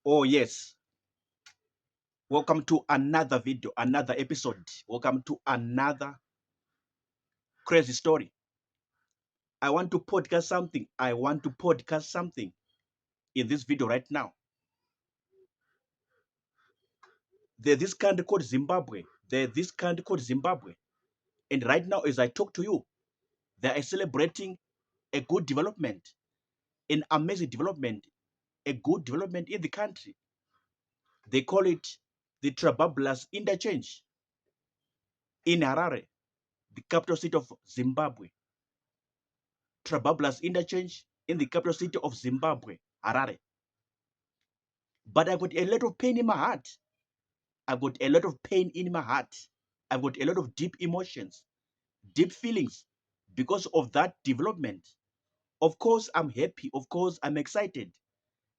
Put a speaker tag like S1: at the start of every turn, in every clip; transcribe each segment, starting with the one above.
S1: Oh, yes. Welcome to another video, another episode. Welcome to another crazy story. I want to podcast something. I want to podcast something in this video right now. There's this country called Zimbabwe. There's this country called Zimbabwe. And right now, as I talk to you, they are celebrating a good development, an amazing development, a good development in the country. They call it the Trabablas Interchange in Harare, the capital city of Zimbabwe. Trabablas Interchange in the capital city of Zimbabwe, Harare. But I got a lot of pain in my heart. I got a lot of pain in my heart. I've got a lot of deep emotions, deep feelings because of that development. Of course, I'm happy. Of course, I'm excited.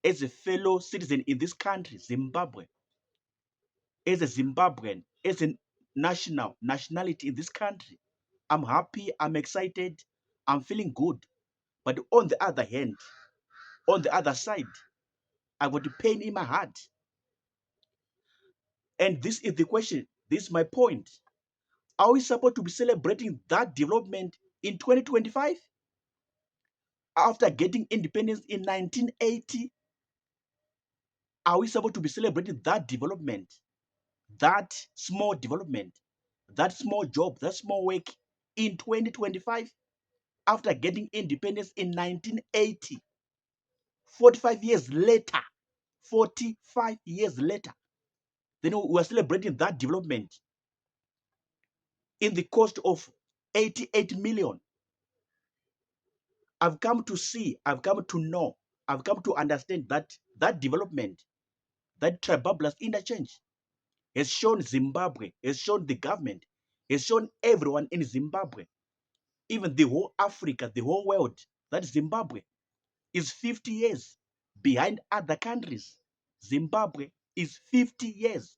S1: As a fellow citizen in this country, Zimbabwe, as a Zimbabwean, as a nationality in this country, I'm happy, I'm excited, I'm feeling good. But on the other hand, on the other side, I got pain in my heart. And this is the question. This is my point. Are we supposed to be celebrating that development in 2025? After getting independence in 1980, are we supposed to be celebrating that development, that small development, that small job, that small work in 2025? After getting independence in 1980, 45 years later, 45 years later, then we are celebrating that development in the cost of 88 million. I've come to see, I've come to know, I've come to understand that that development, that Trabablas interchange has shown Zimbabwe, has shown the government, has shown everyone in Zimbabwe, even the whole Africa, the whole world, that Zimbabwe is 50 years behind other countries. Zimbabwe is 50 years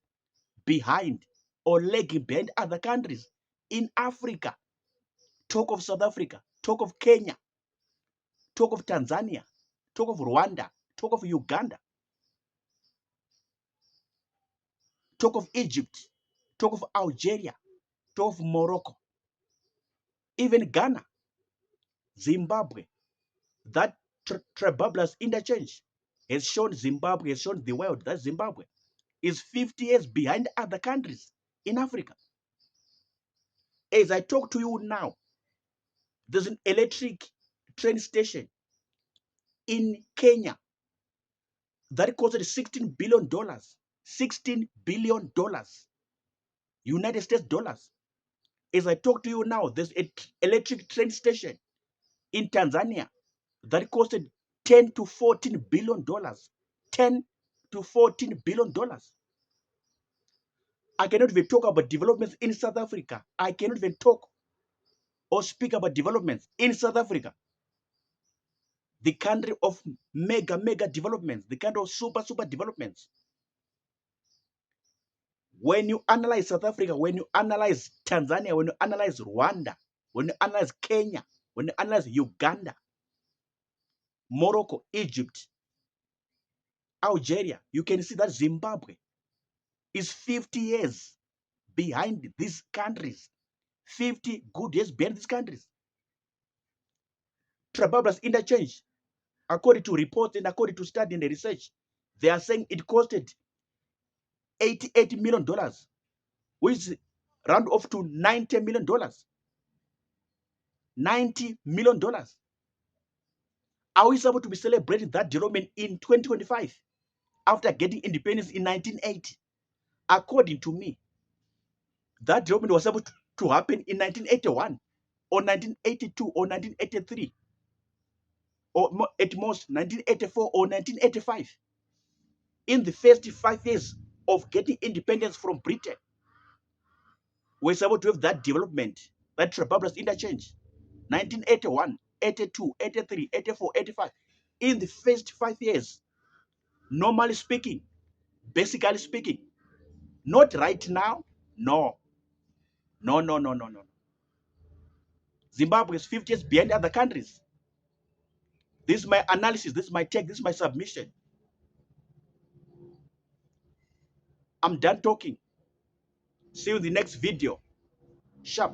S1: behind or lagging behind other countries in Africa. Talk of South Africa, talk of Kenya, talk of Tanzania, talk of Rwanda, talk of Uganda, talk of Egypt, talk of Algeria, talk of Morocco, even Ghana, Zimbabwe. That Trabablas interchange has shown Zimbabwe, has shown the world that Zimbabwe is 50 years behind other countries in Africa. As I talk to you now, there's an electric train station in Kenya that costed $16 billion. $16 billion. United States dollars. As I talk to you now, there's an electric train station in Tanzania that costed 10 to 14 billion dollars. 10 to 14 billion dollars. I cannot even talk about developments in South Africa. I cannot even talk or speak about developments in South Africa. The country of mega developments, the country of super developments. When you analyze South Africa, when you analyze Tanzania, when you analyze Rwanda, when you analyze Kenya, when you analyze Uganda, Morocco, Egypt, Algeria, you can see that Zimbabwe is 50 years behind these countries. 50 good years behind these countries. Trabablas interchange, according to reports and according to study and research, they are saying it costed $88 million, which is round off to $90 million. $90 million. Are we supposed to be celebrating that development in 2025 after getting independence in 1980? According to me, that development was supposed to happen in 1981 or 1982 or 1983 or at most 1984 or 1985. In the first 5 years of getting independence from Britain, we're supposed to have that development, that Trabablas interchange. 1981, 82, 83, 84, 85. In the first 5 years, normally speaking, basically speaking, not right now, no. No. Zimbabwe is 50 years behind other countries. This is my analysis, this is my take, this is my submission. I'm done talking. See you in the next video. Sharp.